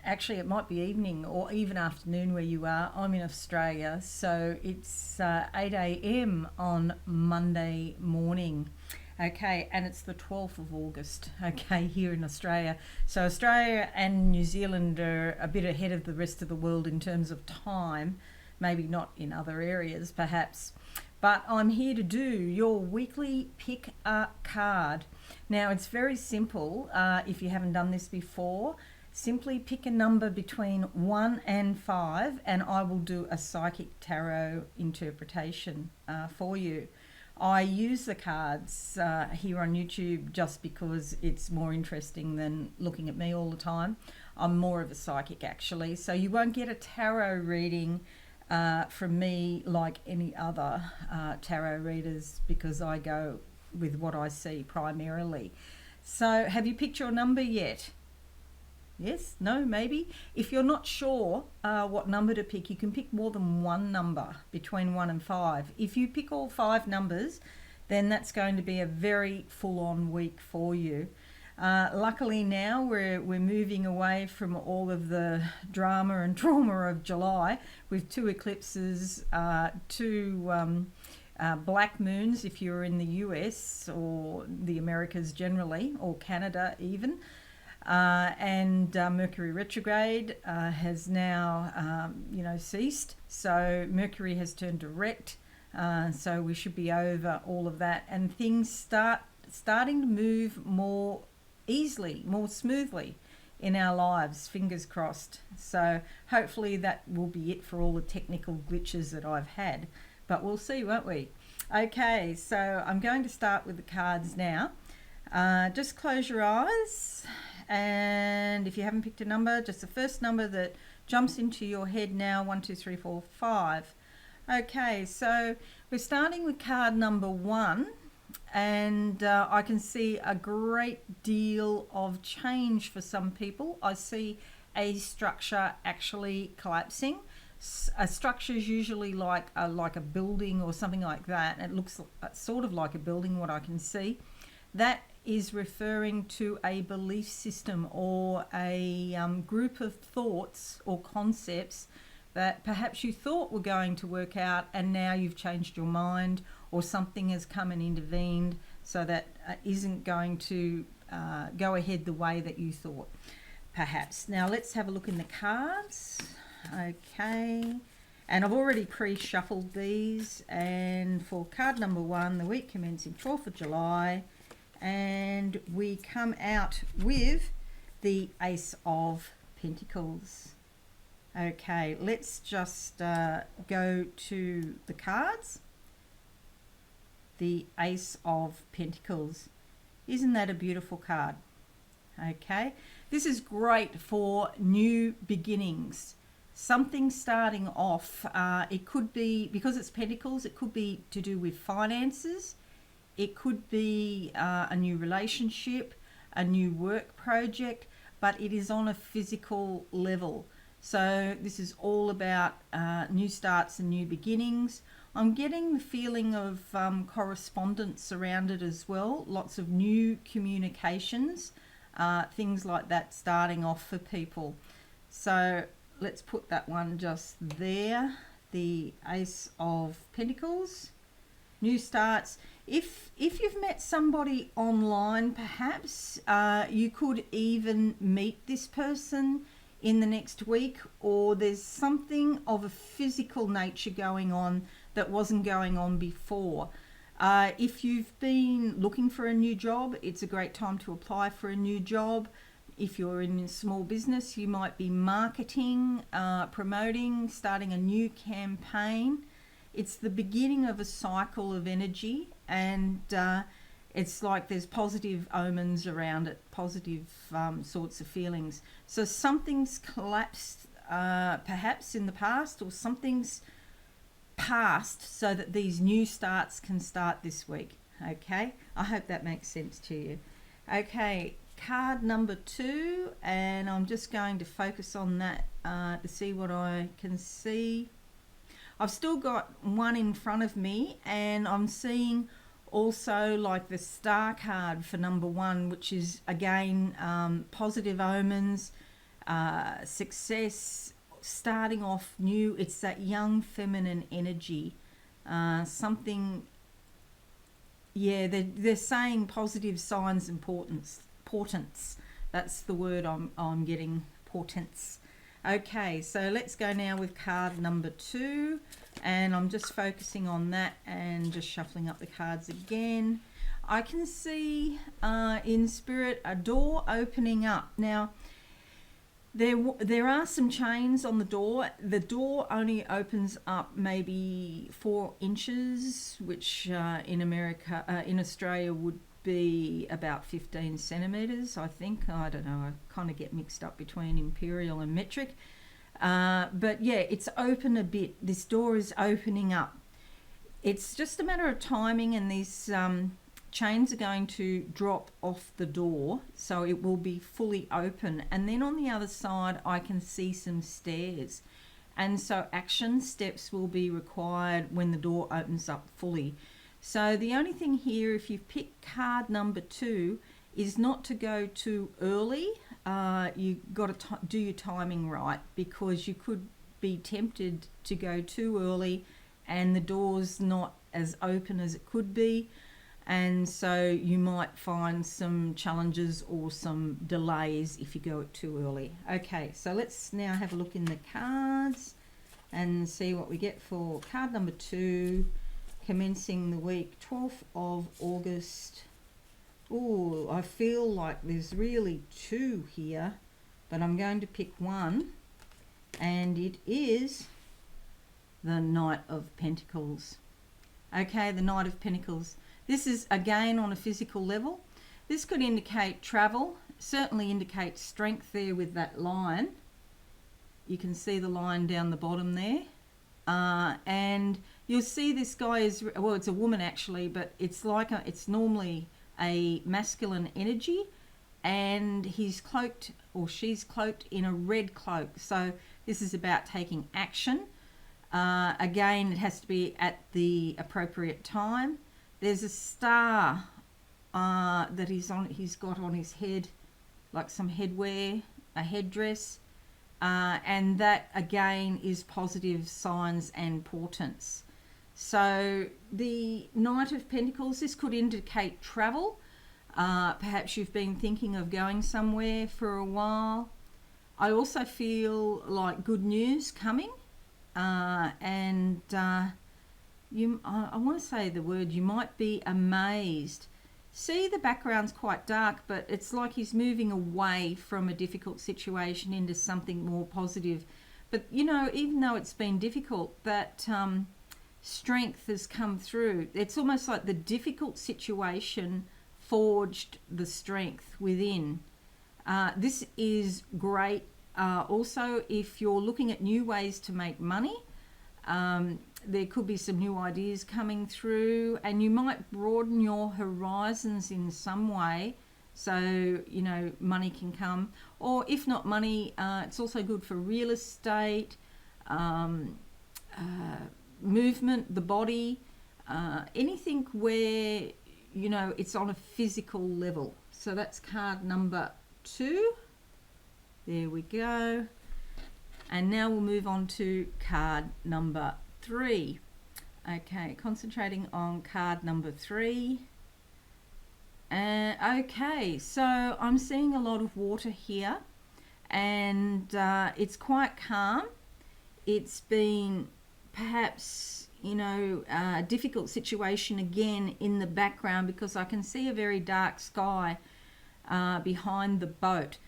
actually it might be evening or even afternoon where you are. I'm in Australia, so it's 8 a.m. on Monday morning. Okay, and it's the 12th of August, okay, here in Australia. So Australia and New Zealand are a bit ahead of the rest of the world in terms of time, maybe not in other areas perhaps. But I'm here to do your weekly pick a card. Now it's very simple. If you haven't done this before, simply pick a number between 1 and 5 and I will do a psychic tarot interpretation for you. I use the cards here on YouTube just because it's more interesting than looking at me all the time. I'm more of a psychic actually, so you won't get a tarot reading from me like any other tarot readers because I go with what I see primarily. So have you picked your number yet? Yes? No? Maybe? If you're not sure what number to pick, you can pick more than one number between 1 and 5. If you pick all 5 numbers, then that's going to be a very full-on week for you. Luckily now we're moving away from all of the drama and trauma of July with 2 eclipses, 2 black moons if you're in the US or the Americas generally, or Canada even. And Mercury retrograde has now, ceased. So Mercury has turned direct. So we should be over all of that, and things starting to move more easily, more smoothly in our lives. Fingers crossed. So hopefully that will be it for all the technical glitches that I've had. But we'll see, won't we? Okay, so I'm going to start with the cards now. Just close your eyes. And if you haven't picked a number, just the first number that jumps into your head now. 1, 2, 3, 4, 5. Okay, so we're starting with card number 1, and I can see a great deal of change for some people. I see a structure actually collapsing. A structure is usually like a building or something like that. It looks sort of like a building, what I can see. That is referring to a belief system or a group of thoughts or concepts that perhaps you thought were going to work out, and now you've changed your mind, or something has come and intervened so that isn't going to go ahead the way that you thought perhaps. Now let's have a look in the cards. Okay, and I've already pre-shuffled these, and for card number 1, the week commencing 12th of July, and we come out with the Ace of Pentacles. Okay, let's just go to the cards. The Ace of Pentacles. Isn't that a beautiful card? Okay, this is great for new beginnings. Something starting off. It could be, because it's Pentacles, it could be to do with finances. It could be a new relationship, a new work project, but it is on a physical level. So this is all about new starts and new beginnings. I'm getting the feeling of correspondence around it as well. Lots of new communications, things like that starting off for people. So let's put that one just there. The Ace of Pentacles. New starts. If you've met somebody online, perhaps you could even meet this person in the next week, or there's something of a physical nature going on that wasn't going on before. If you've been looking for a new job, it's a great time to apply for a new job. If you're in a small business, you might be marketing, promoting, starting a new campaign. It's the beginning of a cycle of energy, and it's like there's positive omens around it, positive sorts of feelings. So something's collapsed perhaps in the past, or something's passed so that these new starts can start this week. Okay, I hope that makes sense to you. Okay, card number 2, and I'm just going to focus on that to see what I can see. I've still got one in front of me, and I'm seeing also like the star card for number 1, which is again positive omens, success, starting off new. It's that young feminine energy. Something, yeah, they're saying positive signs and portents. That's the word I'm getting, portents. Okay, so let's go now with card number 2, and I'm just focusing on that and just shuffling up the cards again. I can see in spirit a door opening up. Now, there are some chains on the door. The door only opens up maybe 4 inches, which in Australia would be about 15 centimeters, I think. I don't know, I kind of get mixed up between imperial and metric. But yeah, it's open a bit. This door is opening up. It's just a matter of timing, and these chains are going to drop off the door, so it will be fully open. And then on the other side, I can see some stairs. And so action steps will be required when the door opens up fully. So the only thing here, if you've picked card number 2, is not to go too early. You've got to do your timing right, because you could be tempted to go too early and the door's not as open as it could be. And so you might find some challenges or some delays if you go it too early. Okay, so let's now have a look in the cards and see what we get for card number 2. Commencing the week, 12th of August. Oh, I feel like there's really 2 here, but I'm going to pick one, and it is the Knight of Pentacles. Okay, the Knight of Pentacles. This is again on a physical level. This could indicate travel, certainly indicate strength there with that line. You can see the line down the bottom there. And you'll see this guy is, well, it's a woman actually, but it's like it's normally a masculine energy, and he's cloaked, or she's cloaked in a red cloak. So this is about taking action. Again, it has to be at the appropriate time. There's a star that he's got on his head, like some headwear, a headdress. And that again is positive signs and portents. So the Knight of Pentacles, this could indicate travel. Perhaps you've been thinking of going somewhere for a while. I also feel like good news coming. I want to say the word, you might be amazed. See, the background's quite dark, but it's like he's moving away from a difficult situation into something more positive. But, you know, even though it's been difficult, that strength has come through. It's almost like the difficult situation forged the strength within. This is great. Also, if you're looking at new ways to make money, there could be some new ideas coming through, and you might broaden your horizons in some way, so you know money can come. Or if not money, it's also good for real estate, movement, the body, anything where you know it's on a physical level. So that's card number 2. There we go. And now we'll move on to card number 3. Okay, concentrating on card number 3. Okay, so I'm seeing a lot of water here, and it's quite calm. It's been perhaps, you know, a difficult situation again in the background, because I can see a very dark sky behind the boat.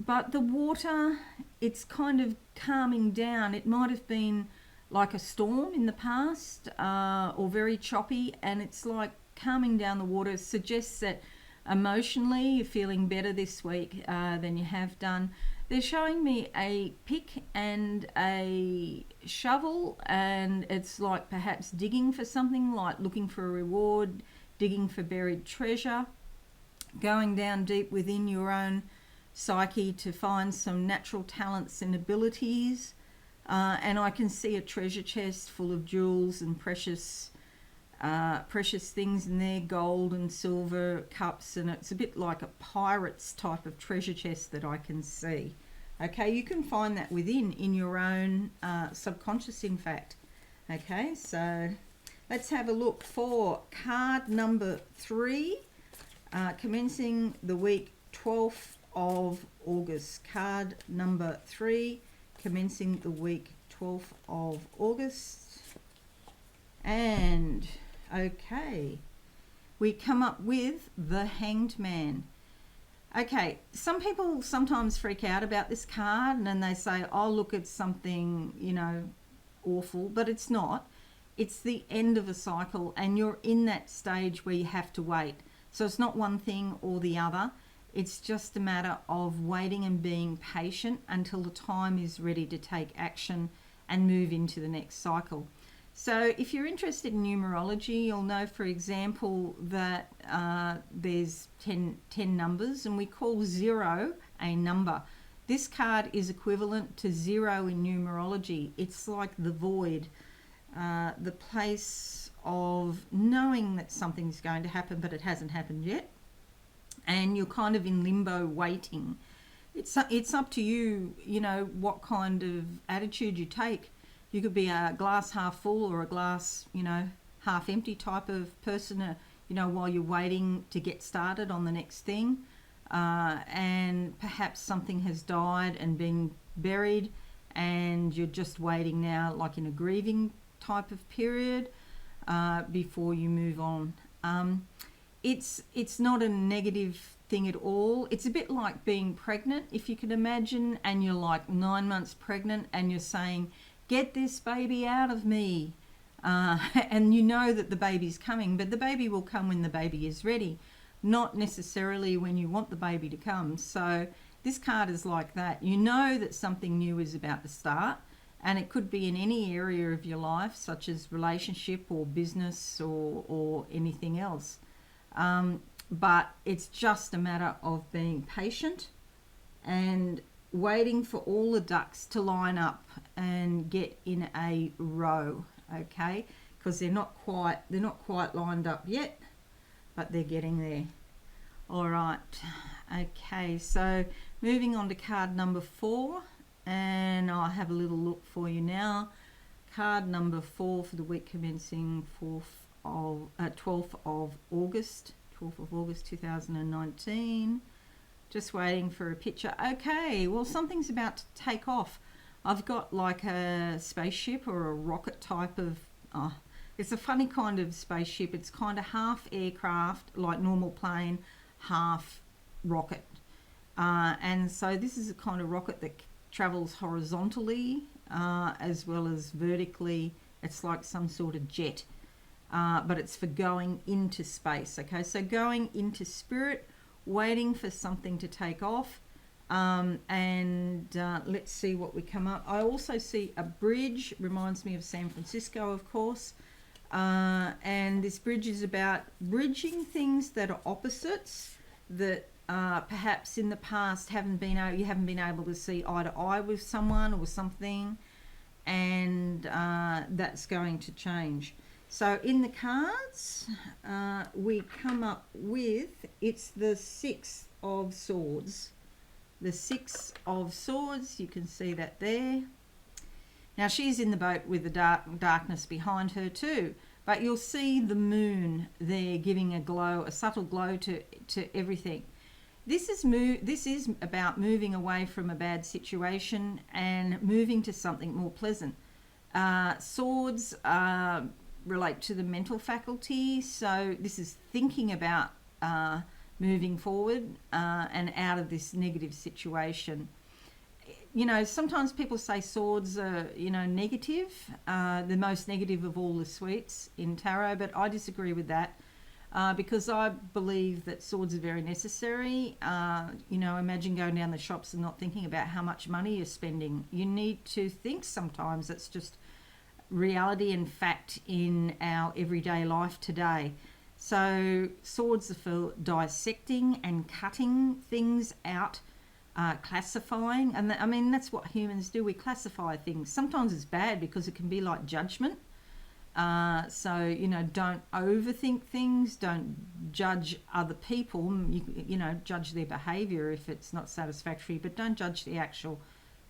But the water, it's kind of calming down. It might have been like a storm in the past, or very choppy, and it's like calming down the water. Suggests that emotionally you're feeling better this week than you have done. They're showing me a pick and a shovel, and it's like perhaps digging for something, like looking for a reward, digging for buried treasure, going down deep within your own psyche to find some natural talents and abilities. And I can see a treasure chest full of jewels and precious precious things in there, gold and silver cups, and it's a bit like a pirate's type of treasure chest that I can see. Okay, you can find that within in your own subconscious, in fact. Okay, so let's have a look for card number 3, commencing the week 12th of August. Card number 3, commencing the week 12th of August. And okay, we come up with the Hanged Man. Okay, some people sometimes freak out about this card and they say, oh, look, it's something, you know, awful, but it's not. It's the end of a cycle, and you're in that stage where you have to wait. So it's not one thing or the other. It's just a matter of waiting and being patient until the time is ready to take action and move into the next cycle. So if you're interested in numerology, you'll know, for example, that there's 10 numbers, and we call 0 a number. This card is equivalent to 0 in numerology. It's like the void, the place of knowing that something's going to happen, but it hasn't happened yet. And you're kind of in limbo waiting. It's up to you, you know, what kind of attitude you take. You could be a glass half full or a glass, you know, half empty type of person, you know, while you're waiting to get started on the next thing. And perhaps something has died and been buried, and you're just waiting now, like in a grieving type of period, before you move on. It's not a negative thing at all. It's a bit like being pregnant, if you can imagine, and you're like 9 months pregnant and you're saying, get this baby out of me. And you know that the baby's coming, but the baby will come when the baby is ready, not necessarily when you want the baby to come. So this card is like that. You know that something new is about to start, and it could be in any area of your life, such as relationship or business or anything else. But it's just a matter of being patient and waiting for all the ducks to line up and get in a row, okay? Because they're not quite lined up yet, but they're getting there. All right, okay, so moving on to card number 4, and I'll have a little look for you now. Card number 4 for the week commencing 12th of August 2019. Just waiting for a picture. Okay, well, something's about to take off. I've got like a spaceship or a rocket type of, it's a funny kind of spaceship. It's kind of half aircraft, like normal plane, half rocket. And so this is a kind of rocket that travels horizontally as well as vertically. It's like some sort of jet, but it's for going into space. Okay, so going into spirit, waiting for something to take off, and let's see what we come up. I also see a bridge, reminds me of San Francisco, of course, and this bridge is about bridging things that are opposites, that perhaps in the past you haven't been able to see eye to eye with someone or something, and that's going to change. So in the cards, we come up with, it's the 6 of Swords. The 6 of Swords, you can see that there. Now she's in the boat with the darkness behind her too, but you'll see the moon there giving a glow, a subtle glow to everything. This is about moving away from a bad situation and moving to something more pleasant. Swords relate to the mental faculty, so this is thinking about moving forward and out of this negative situation. You know, sometimes people say swords are, you know, negative, the most negative of all the suites in tarot, but I disagree with that because I believe that swords are very necessary. You know, imagine going down the shops and not thinking about how much money you're spending. You need to think sometimes. It's just reality and fact in our everyday life today. So swords are for dissecting and cutting things out, classifying, and I mean that's what humans do. We classify things. Sometimes it's bad because it can be like judgment, So, you know, don't overthink things, don't judge other people, you know, judge their behaviour if it's not satisfactory, but don't judge the actual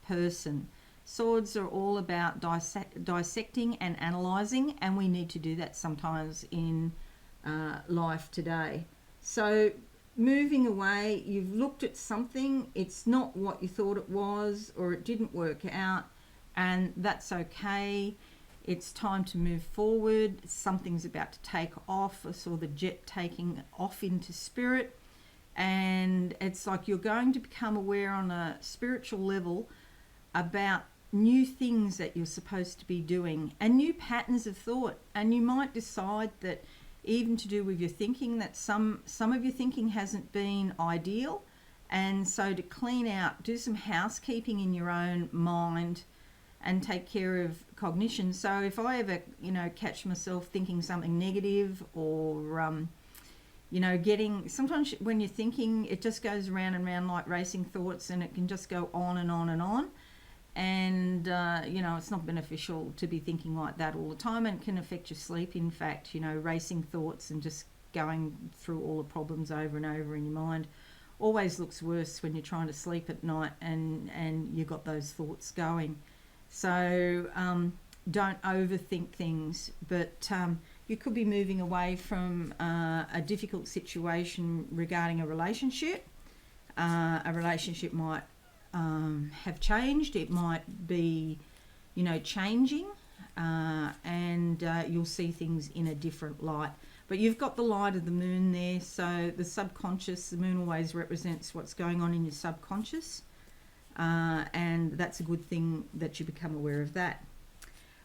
person. Swords are all about dissecting and analysing, and we need to do that sometimes in life today. So moving away, you've looked at something, it's not what you thought it was, or it didn't work out, and that's okay. It's time to move forward. Something's about to take off. I saw the jet taking off into spirit, and it's like you're going to become aware on a spiritual level about new things that you're supposed to be doing and new patterns of thought. And you might decide that, even to do with your thinking, that some of your thinking hasn't been ideal, and so to clean out, do some housekeeping in your own mind and take care of cognition. So if I ever, you know, catch myself thinking something negative, or you know, sometimes when you're thinking, it just goes round and round like racing thoughts, and it can just go on and on and on. And you know, it's not beneficial to be thinking like that all the time, and can affect your sleep. In fact, you know, racing thoughts and just going through all the problems over and over in your mind always looks worse when you're trying to sleep at night and you've got those thoughts going. So don't overthink things, but you could be moving away from a difficult situation regarding a relationship. A relationship might have changed. It might be, you know, changing, and you'll see things in a different light. But you've got the light of the moon there, so the subconscious, the moon always represents what's going on in your subconscious. And that's a good thing that you become aware of that.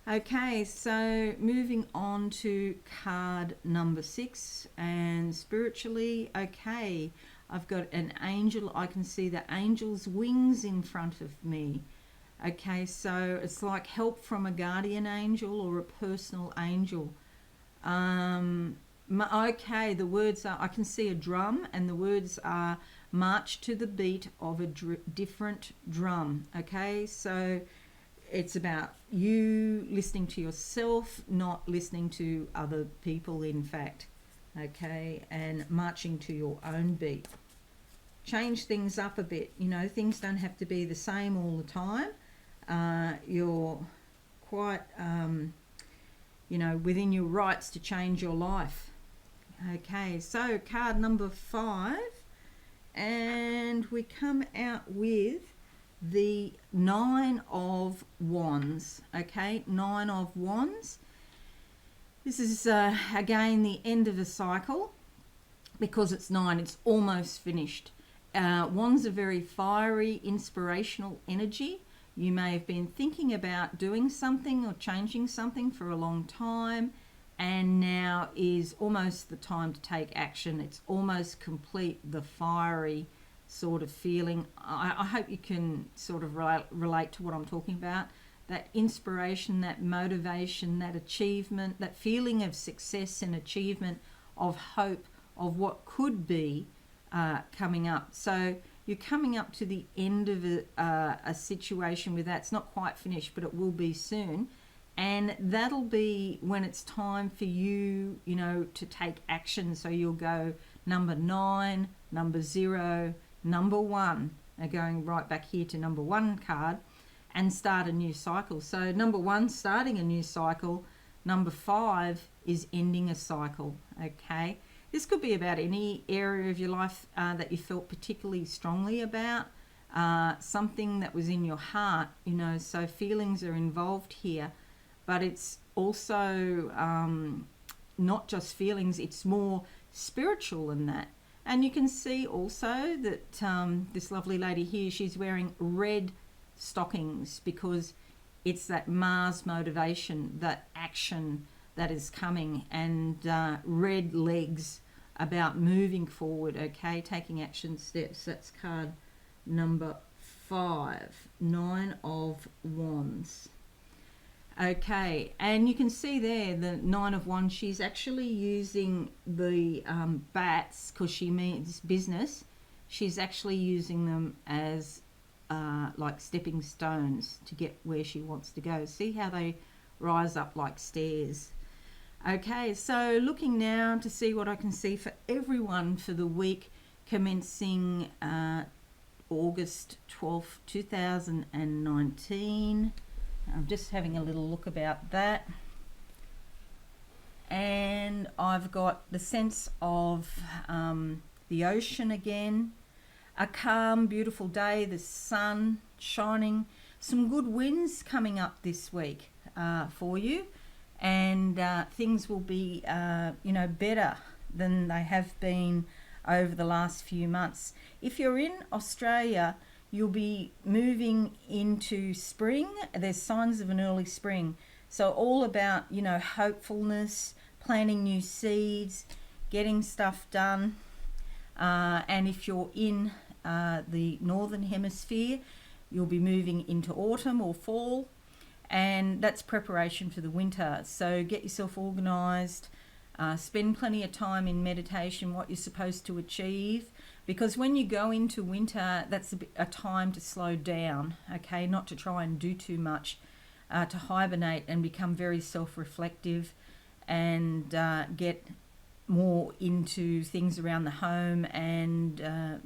Okay, so moving on to card number 6, and spiritually, okay, I've got an angel. I can see the angel's wings in front of me. Okay, so it's like help from a guardian angel or a personal angel. Okay, the words are, I can see a drum, and the words are march to the beat of a different drum. Okay, so it's about you listening to yourself, not listening to other people, in fact. Okay, and marching to your own beat. Change things up a bit. You know, things don't have to be the same all the time. You're quite, you know, within your rights to change your life. Okay, so card number 5, and we come out with the 9 of Wands. Okay, 9 of Wands. This is again the end of a cycle, because it's 9, it's almost finished. Wands are very fiery, inspirational energy. You may have been thinking about doing something or changing something for a long time, and now is almost the time to take action. It's almost complete, the fiery sort of feeling. I hope you can sort of relate to what I'm talking about. That inspiration, that motivation, that achievement, that feeling of success and achievement, of hope, of what could be coming up. So you're coming up to the end of a situation with that. It's not quite finished, but it will be soon. And that'll be when it's time for you, you know, to take action. So you'll go number 9, number 0, number 1, going right back here to number 1 card, and start a new cycle. So number 1, starting a new cycle. Number 5 is ending a cycle. Okay, this could be about any area of your life that you felt particularly strongly about, something that was in your heart, you know, so feelings are involved here. But it's also not just feelings, it's more spiritual than that. And you can see also that this lovely lady here, she's wearing red stockings, because it's that Mars motivation, that action that is coming, and red legs about moving forward, okay, taking action steps. That's card number 5, 9 of Wands. Okay, and you can see there the 9 of Wands, she's actually using the bats, because she means business. She's actually using them as like stepping stones to get where she wants to go. See how they rise up like stairs. Okay, so looking now to see what I can see for everyone for the week commencing August 12th, 2019. I'm just having a little look about that. And I've got the sense of the ocean again, a calm, beautiful day, the sun shining, some good winds coming up this week for you, and things will be, better than they have been over the last few months. If you're in Australia, you'll be moving into spring. There's signs of an early spring. So all about, hopefulness, planting new seeds, getting stuff done. And if you're in the northern hemisphere, you'll be moving into autumn or fall, and that's preparation for the winter. So get yourself organized, spend plenty of time in meditation, what you're supposed to achieve, because when you go into winter, that's a time to slow down, okay, not to try and do too much, to hibernate and become very self-reflective and get more into things around the home and,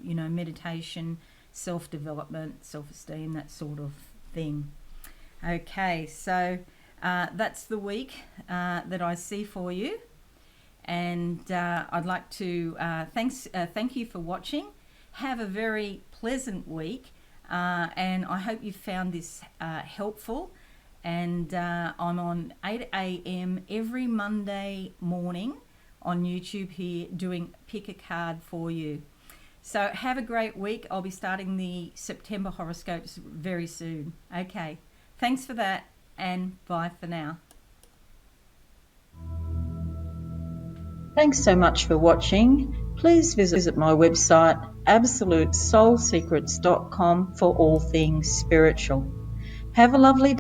meditation, self-development, self-esteem, that sort of thing. Okay, so that's the week that I see for you. And I'd like to thank you for watching. Have a very pleasant week, and I hope you found this helpful. And I'm on 8 a.m. every Monday morning on YouTube here doing Pick a Card for you. So have a great week. I'll be starting the September horoscopes very soon. Okay, thanks for that, and bye for now. Thanks so much for watching. Please visit my website absolutesoulsecrets.com for all things spiritual. Have a lovely day.